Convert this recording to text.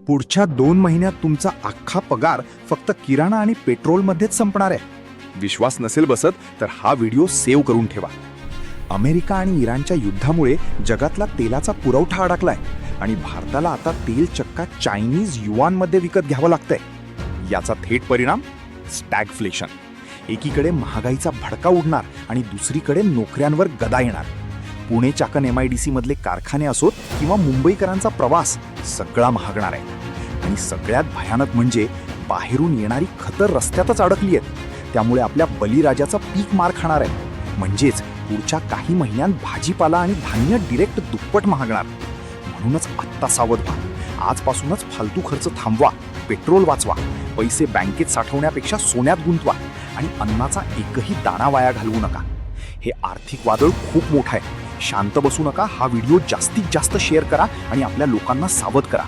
पुढच्या 2 महिन्यात तुमचा अख्खा पगार फक्त किराणा आणि पेट्रोलमध्येच संपणार आहे. विश्वास नसेल बसत तर हा व्हिडिओ सेव्ह करून ठेवा. अमेरिका आणि इराणच्या युद्धामुळे जगातला तेलाचा पुरवठा अडकलाय आणि भारताला आता तेल चक्का चायनीज युआनमध्ये विकत घ्यावं लागतंय. याचा थेट परिणाम स्टॅगफ्लेशन. एकीकडे महागाईचा भडका उडणार आणि दुसरीकडे नोकऱ्यांवर गदा येणार. पुणे चाकण MIDC मधले कारखाने असोत किंवा मुंबईकरांचा प्रवास, सगळा महागणार आहे. आणि सगळ्यात भयानक म्हणजे बाहेरून येणारी खतं रस्त्यातच अडकली आहेत. त्यामुळे आपल्या बलीराजाचा पीक मार खाणार आहे. म्हणजेच पुढच्या काही महिन्यांत भाजीपाला आणि धान्य डिरेक्ट दुप्पट महागणार. म्हणूनच आत्ता सावध व्हा. आजपासूनच फालतू खर्च थांबवा, पेट्रोल वाचवा, पैसे बँकेत साठवण्यापेक्षा सोन्यात गुंतवा आणि अन्नाचा एकही दाणा वाया घालवू नका. हे आर्थिक वादळ खूप मोठं आहे. शांत बसू नका. हा व्हिडिओ जास्तीत जास्त शेअर करा आणि आपल्या लोकांना सावध करा.